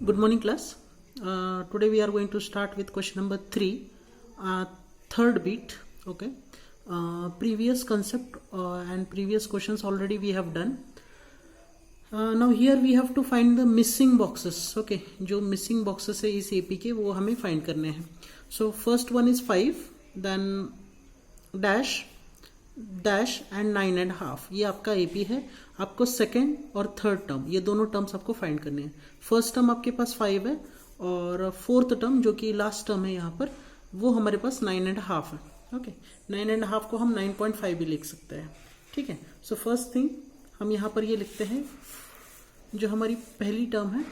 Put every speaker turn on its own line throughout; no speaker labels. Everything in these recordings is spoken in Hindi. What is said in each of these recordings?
Good morning, class. Today we are going to start with question number 3, third bit. Okay. Previous concept and previous questions already we have done. Now here we have to find the missing boxes. Okay, जो missing boxes है इस AP के वो हमें find करने हैं. So first one is 5, then dash and 9.5. ये आपका AP है. आपको सेकेंड और थर्ड टर्म ये दोनों टर्म्स आपको फाइंड करने हैं. फर्स्ट टर्म आपके पास 5 है और फोर्थ टर्म जो कि लास्ट टर्म है यहाँ पर वो हमारे पास 9.5 है. ओके, 9.5 को हम 9.5 भी लिख सकते हैं. ठीक है. सो फर्स्ट थिंग हम यहाँ पर ये लिखते हैं जो हमारी पहली टर्म है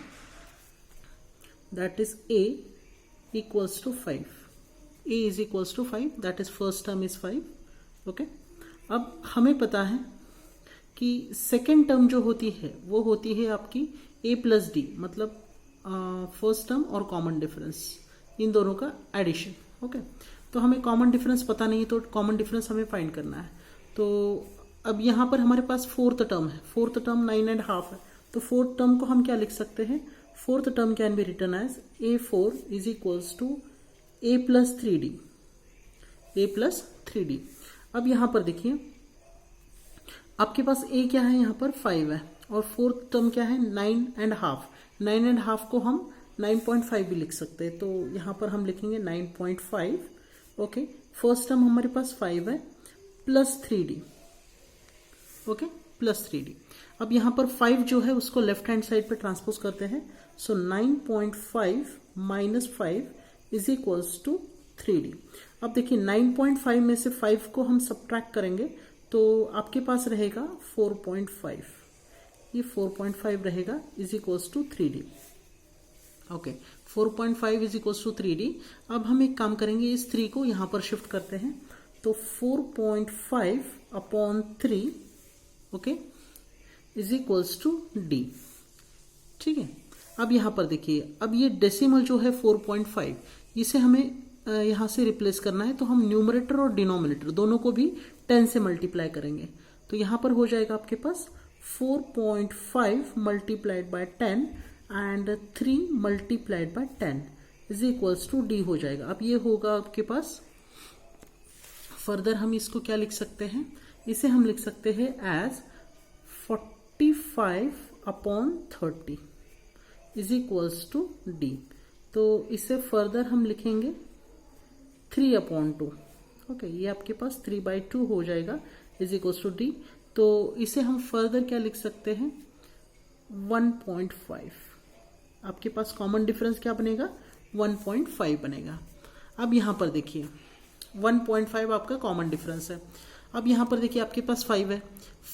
that is a equals to 5. a is equals to 5, that is first term is 5. Okay, अब हमें पता है कि सेकेंड टर्म जो होती है वो होती है आपकी a प्लस डी, मतलब फर्स्ट टर्म और कॉमन डिफरेंस इन दोनों का एडिशन. ओके, तो हमें कॉमन डिफरेंस पता नहीं तो कॉमन डिफरेंस हमें फाइंड करना है. तो अब यहाँ पर हमारे पास फोर्थ टर्म है. फोर्थ टर्म 9.5 है. तो फोर्थ टर्म को हम क्या लिख सकते हैं? Fourth term can be written as a4 is equals to a plus 3d. a plus 3d. अब यहाँ पर देखिए आपके पास a क्या है? यहाँ पर 5 है और फोर्थ टर्म क्या है? 9.5. 9.5 को हम 9.5 भी लिख सकते हैं. तो यहाँ पर हम लिखेंगे 9.5. ओके, फर्स्ट टर्म हमारे पास 5 है plus 3d. Okay, plus 3d. अब यहाँ पर 5 जो है उसको लेफ्ट हैंड साइड पे ट्रांसपोज करते हैं. So 9.5 minus 5 is equals to 3d. अब देखिए 9.5 में से 5 को हम सब्ट्रैक्ट करेंगे तो आपके पास रहेगा 4.5. ये 4.5 रहेगा is equals to 3d. Okay, 4.5 is equals to 3d. अब हम एक काम करेंगे, इस 3 को यहां पर शिफ्ट करते हैं. तो 4.5 upon 3 okay is equals to d. ठीक है. अब यहां पर देखिए, अब ये डेसिमल जो है 4.5 इसे हमें यहां से रिप्लेस करना है. तो हम न्यूमरेटर और डिनोमिनेटर दोनों को भी 10 से मल्टीप्लाई करेंगे. तो यहां पर हो जाएगा आपके पास 4.5 multiplied by 10 and 3 multiplied by 10 is equals to d हो जाएगा. अब ये होगा आपके पास. फर्दर हम इसको क्या लिख सकते हैं? इसे हम लिख सकते हैं as 45 upon 30 is equals to d. तो इसे फर्दर हम लिखेंगे 3 अपॉन 2. ओके, ये आपके पास 3/2 हो जाएगा इज इक्वल्स टू d. तो इसे हम फर्दर क्या लिख सकते हैं? 1.5. आपके पास कॉमन डिफरेंस क्या बनेगा? 1.5 बनेगा. अब यहां पर देखिए 1.5 आपका कॉमन डिफरेंस है. अब यहां पर देखिए आपके पास 5 है.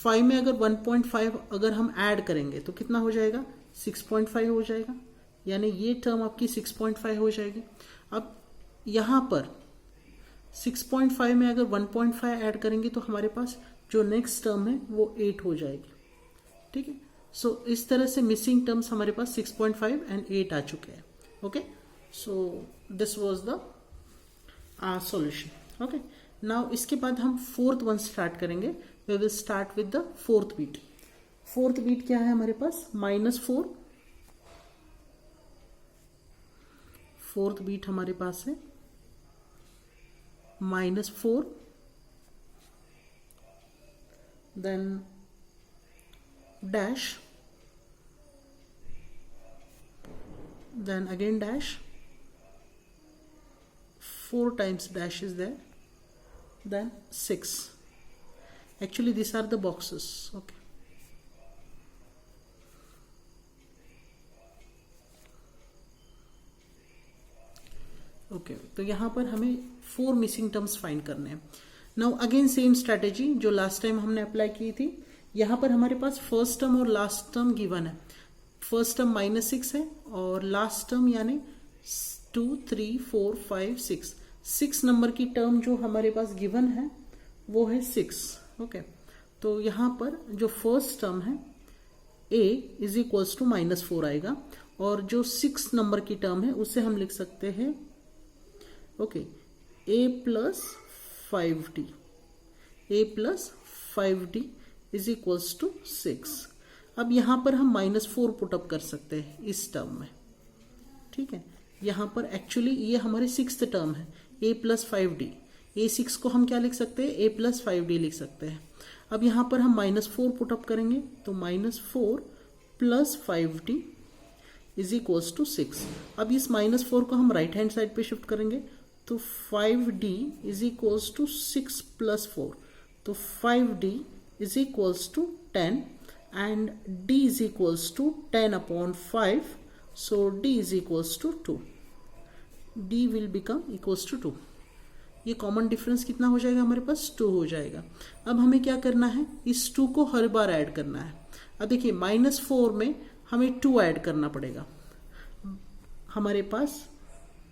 5 में अगर 1.5 अगर हम ऐड करेंगे तो कितना हो जाएगा? 6.5 हो जाएगा. यानी ये टर्म आपकी 6.5 हो जाएगी. अब यहां पर 6.5 में अगर 1.5 ऐड करेंगे तो हमारे पास जो नेक्स्ट टर्म है वो 8 हो जाएगी. ठीक है. सो इस तरह से मिसिंग टर्म्स हमारे पास 6.5 एंड 8 आ चुके हैं. Okay, so this was the solution. Okay, now इसके बाद हम फोर्थ वन स्टार्ट करेंगे. We will start with the fourth beat. Fourth beat क्या है हमारे पास? -4. फोर्थ बीट हमारे पास है -4, then dash, then again dash, 4 times dash is there, then 6. Actually these are the boxes. Okay, okay, तो यहाँ पर हमें 4 मिसिंग टर्म्स फाइंड करने हैं. नाउ अगेन सेम स्ट्रेटेजी जो लास्ट टाइम हमने अप्लाई की थी. यहाँ पर हमारे पास फर्स्ट टर्म और लास्ट टर्म गिवन है. फर्स्ट टर्म -6 है और लास्ट टर्म यानी 2, 3, 4, 5, 6. 6 नंबर की टर्म जो हमारे पास गिवन है वो है 6. ओके, तो यहाँ पर जो फर्स्ट टर्म है a इज इक्वल्स टू -4 आएगा और जो 6 नंबर की टर्म है उसे हम लिख सकते हैं okay a plus 5d. a plus 5d is equals to 6. अब यहां पर हम -4 पुटअप कर सकते हैं इस टर्म में. ठीक है, यहाँ पर एक्चुअली ये हमारी 6th टर्म है, a प्लस 5d। a6 को हम क्या लिख सकते हैं, a प्लस 5d लिख सकते हैं। अब यहाँ पर हम -4 पुटअप करेंगे, तो -4 plus 5d is equals to 6। अब इस -4 को हम राइट हैंड साइड पे शिफ्ट करेंगे, तो 5d is equals to 6 plus 4, तो 5d is equals to 10 and d is equals to 10/5, so d is equals to 2। d will become equals to 2। ये कॉमन डिफरेंस कितना हो जाएगा हमारे पास, 2 हो जाएगा। अब हमें क्या करना है, इस 2 को हर बार ऐड करना है। अब देखिए -4 में हमें 2 ऐड करना पड़ेगा, हमारे पास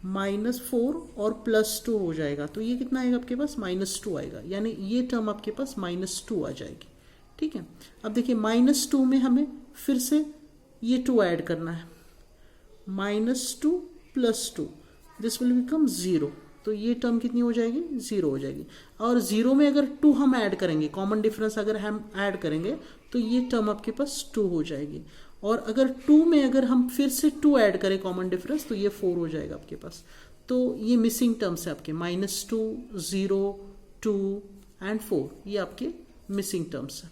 -4 और +2 हो जाएगा, तो ये कितना आएगा आपके पास, -2 आएगा, यानी ये टर्म आपके पास -2 आ जाएगी। ठीक है, अब देखिए -2 में हमें फिर से ये 2 ऐड करना है, -2 + 2, दिस विल बिकम 0, तो ये टर्म कितनी हो जाएगी, 0 हो जाएगी। और 0 में अगर 2 हम ऐड करेंगे, कॉमन डिफरेंस अगर हम ऐड करेंगे, तो ये टर्म आपके पास 2 हो जाएगी। और अगर 2 में अगर हम फिर से 2 ऐड करें कॉमन डिफरेंस, तो ये 4 हो जाएगा आपके पास। तो ये मिसिंग टर्म्स है आपके, -2, 0, 2 एंड 4, ये आपके मिसिंग टर्म्स है।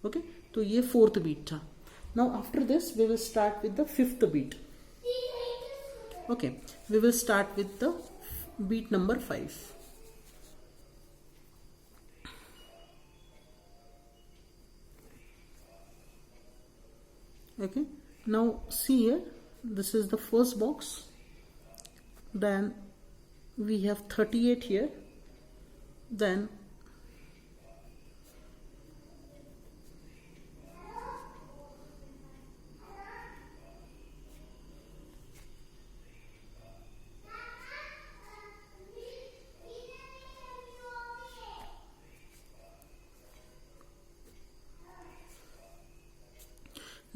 ओके, तो ये 4th बीट था। Now after this we will start with the 5th beat. Okay, we will start with the beat number 5. Okay, now see here, this is the first box, then we have 38 here, then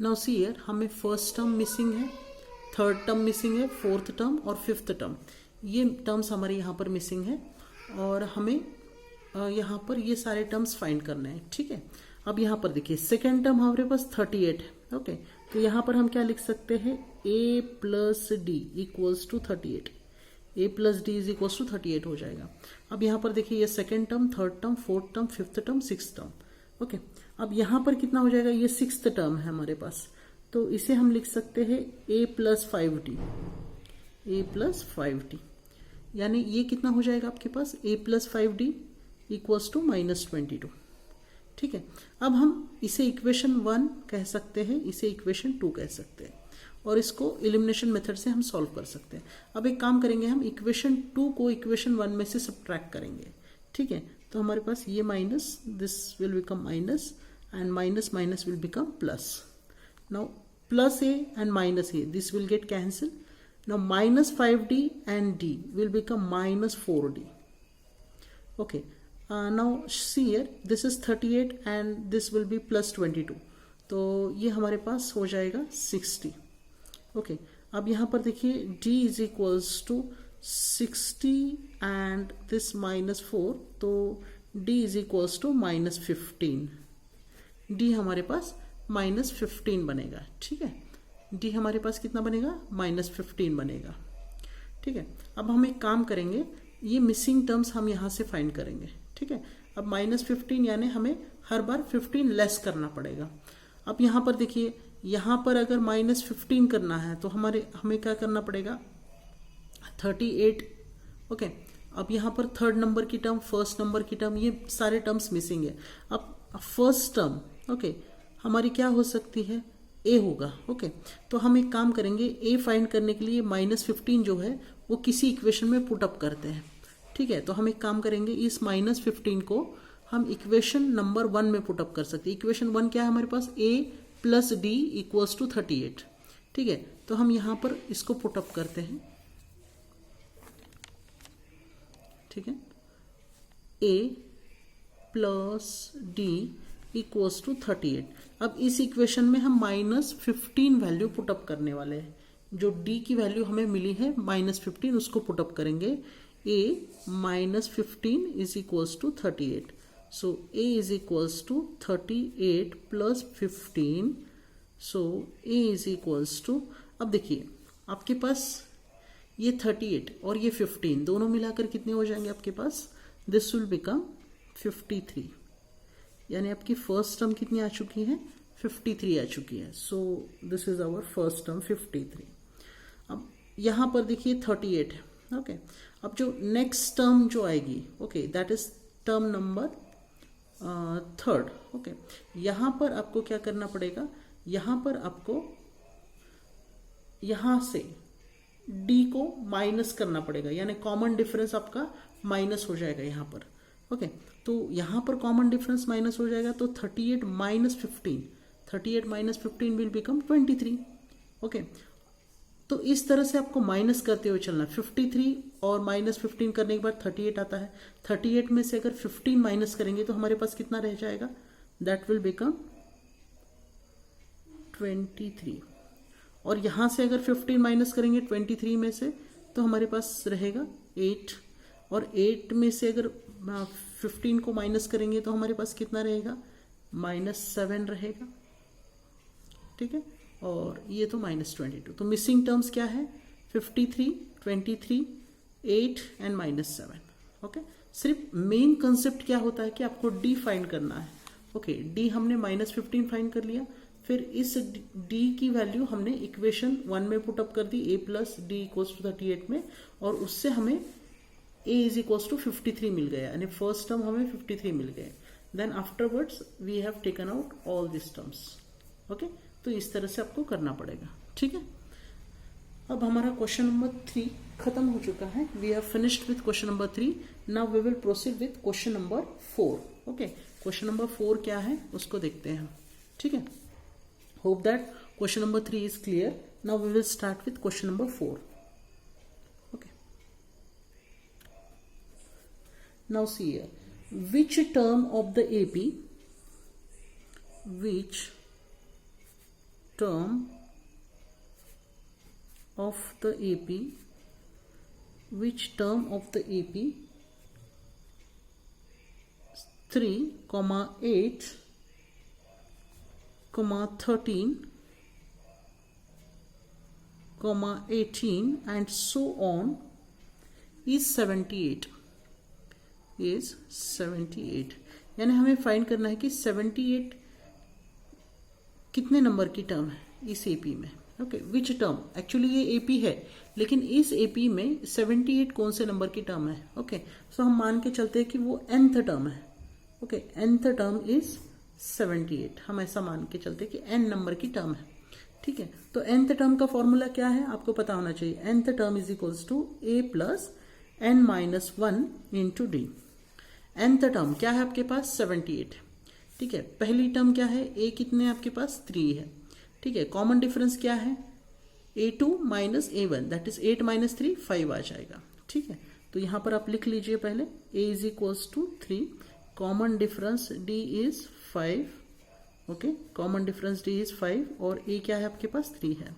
now see here, हमें फर्स्ट टर्म मिसिंग है, 3rd टर्म मिसिंग है, 4th टर्म और 5th टर्म, ये टर्म्स हमारे यहाँ पर मिसिंग है और हमें यहाँ पर ये सारे टर्म्स फाइंड करने हैं। ठीक है, अब यहाँ पर देखिए सेकेंड टर्म हमारे पास 38 है। ओके, तो यहाँ पर हम क्या लिख सकते हैं, a + d equals to 38, a + d is equals to 38 हो जाएगा। अब यहाँ पर देखिए ये second term, 3rd term, 4th term, 5th term, 6th term. Okay, अब यहाँ पर कितना हो जाएगा, ये 6th टर्म है हमारे पास, तो इसे हम लिख सकते हैं a + 5d, a + 5d, यानी ये कितना हो जाएगा आपके पास, a + 5d इक्वल्स टू -22। ठीक है, अब हम इसे इक्वेशन 1 कह सकते हैं, इसे इक्वेशन 2 कह सकते हैं, और इसको एलिमिनेशन मेथड से हम सॉल्व कर सकते हैं। अब एक काम करेंगे, हम इक्वेशन 2 को इक्वेशन 1 में से सब्ट्रैक्ट करेंगे। ठीक है, तो हमारे पास ये minus, this will become minus and minus will become plus. Now plus a and minus a, this will get cancelled. Now -5d and d will become -4d. Okay, now see here, this is 38 and this will be +22, तो ये हमारे पास हो जाएगा 60। Okay, अब यहाँ पर देखिए d is equals to 60 and this -4, तो d is equals to -15, d हमारे पास -15 बनेगा। ठीक है, d हमारे पास कितना बनेगा, -15 बनेगा। ठीक है, अब हम एक काम करेंगे, ये मिसिंग टर्म्स हम यहाँ से फाइंड करेंगे। ठीक है, अब -15 यानी हमें हर बार 15 लेस करना पड़ेगा। अब यहाँ पर देखिए, यहाँ पर अगर -15 करना है तो हमें क्या करना पड़ेगा, 38। ओके, अब यहाँ पर 3rd नंबर की टर्म, 1st नंबर की टर्म, ये सारे टर्म्स मिसिंग है। अब फर्स्ट टर्म ओके हमारी क्या हो सकती है, a होगा। ओके, तो हम एक काम करेंगे, a फाइंड करने के लिए -15 जो है वो किसी इक्वेशन में पुट अप करते हैं। ठीक है, तो हम एक काम करेंगे, इस -15 को हम इक्वेशन नंबर 1 में पुट अप कर सकते हैं। इक्वेशन 1 क्या है हमारे पास, a + d इक्वल्स टू 38। ठीक है, तो हम यहाँ पर इसको पुट अप करते हैं। ठीक है, a + d इक्वल्स टू 38। अब इस इक्वेशन में हम -15 वैल्यू पुटअप करने वाले हैं, जो d की वैल्यू हमें मिली है -15, उसको पुटअप करेंगे। a -15 is equals to 38, so a is equals to 38 + 15, so a is equals to, अब देखिए आपके पास ये 38 और ये 15 दोनों मिलाकर कितने हो जाएंगे आपके पास? दिस विल बिकम 53, यानी आपकी फर्स्ट टर्म कितनी आ चुकी है? 53 आ चुकी है. So this is our first term 53. अब यहाँ पर देखिए 38 है. ओके, अब जो नेक्स्ट टर्म जो आएगी, okay, that is term number third. Okay, यहाँ पर आपको क्या करना पड़ेगा? यहाँ पर आपको यहाँ से d को माइनस करना पड़ेगा, यानी कॉमन डिफरेंस आपका माइनस हो जाएगा यहाँ पर. ओके, तो यहाँ पर कॉमन डिफरेंस माइनस हो जाएगा, तो 38 minus 15, 38 minus 15 will become 23. Okay, तो इस तरह से आपको माइनस करते हुए चलना. 53 और माइनस 15 करने के बाद 38 आता है. 38 में से अगर 15 माइनस करेंगे तो हमारे पास कितना रह जाएगा? That will become 23. और यहां से अगर 15 माइनस करेंगे 23 में से तो हमारे पास रहेगा 8. और 8 में से अगर 15 को माइनस करेंगे तो हमारे पास कितना रहेगा? -7 रहेगा. ठीक है, और ये तो -22. तो मिसिंग टर्म्स क्या है? 53, 23, 8 एंड -7. ओके, सिर्फ मेन कंसेप्ट क्या होता है कि आपको डी फाइंड करना है. ओके, डी हमने -15 फाइंड कर लिया. फिर इस d की वैल्यू हमने इक्वेशन 1 में पुटअप कर दी, a plus d equals to 38 में, और उससे हमें a इज इक्वल्स टू 53 मिल गया, यानी फर्स्ट टर्म हमें 53 मिल गए. Then afterwards we have taken out all this terms. Okay, तो इस तरह से आपको करना पड़ेगा. ठीक है, अब हमारा क्वेश्चन नंबर 3 खत्म हो चुका है. We have finished with question number 3. Now we will proceed with question number 4. Okay, question number 4 क्या है उसको देखते हैं. ठीक है, hope that question number 3 is clear. Now we will start with question number 4. Okay, now see here, which term of the AP which term of the AP which 3, 8, 13, 18 and so on is 78. यानी हमें फाइंड करना है कि 78 कितने नंबर की टर्म है इस एपी में. ओके, विच टर्म, एक्चुअली ये एपी है लेकिन इस एपी में 78 कौन से नंबर की टर्म है. ओके, सो हम मान के चलते हैं कि वो nth टर्म है. Okay, nth term is 78. हम ऐसा मान के चलते कि n नंबर की टर्म है. ठीक है, तो nth टर्म का फॉर्मूला क्या है आपको पता होना चाहिए. nth term is equals to a plus n-1 into d. nth term क्या है आपके पास? 78. ठीक है, पहली टर्म क्या है? a कितने आपके पास? 3 है. ठीक है, कॉमन डिफरेंस क्या है? a2 minus a1, that is 8 minus 3, 5 आ जाएगा. ठीक है, तो यहां पर आप लिख लीजिए पहले a is equals to 3, common difference d is 5. Okay, common difference d is 5 और a क्या है आपके पास? 3 है.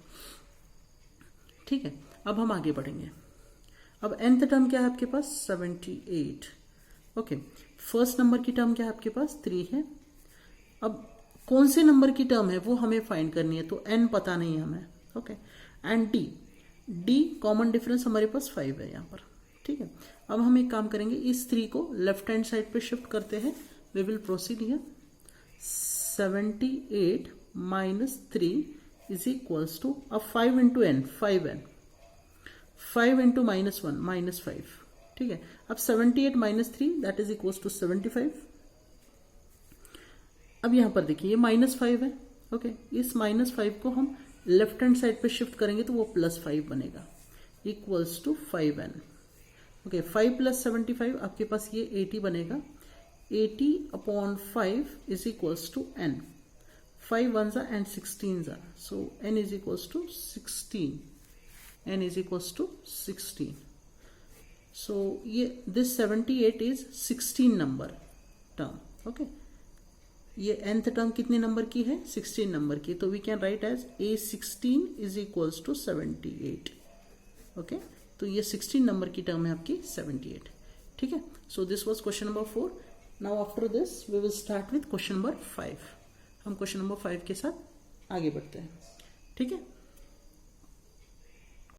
ठीक है, अब हम आगे बढ़ेंगे. अब nth टर्म क्या है आपके पास? 78. ओके, फर्स्ट नंबर की टर्म क्या है आपके पास? 3 है. अब कौन से नंबर की टर्म है वो हमें फाइंड करनी है, तो n पता नहीं है हमें. Okay, and d common difference हमारे पास 5 है यहाँ पर. ठीक है, अब हम एक काम करेंगे, इस 3 को लेफ्ट हैंड साइड पे शिफ्ट करते हैं. We will proceed here. 78 minus 3 is equals to 5 into n, 5n, 5 into -1, -5. ठीक है, अब 78 minus 3 that is equals to 75. अब यहां पर देखिए ये -5 है. ओके, इस -5 को हम लेफ्ट हैंड साइड पे शिफ्ट करेंगे तो वो +5 बनेगा, इक्वल्स टू 5n. ओके, 5 + 75 आपके पास ये 80 बनेगा. 80/5 is equals to n. 5 ones are and 16s are. So n is equals to 16. n is equals to 16. So this 78 is 16 number term. Okay. ये nth term कितने नंबर की है? 16 नंबर की. तो we can write as a16 is equals to 78. Okay. तो ये 16 नंबर की टर्म है आपकी 78. ठीक है. So this was question number 4. Now after this we will start with question number 5. हम क्वेश्चन नंबर 5 के साथ आगे बढ़ते हैं. ठीक है.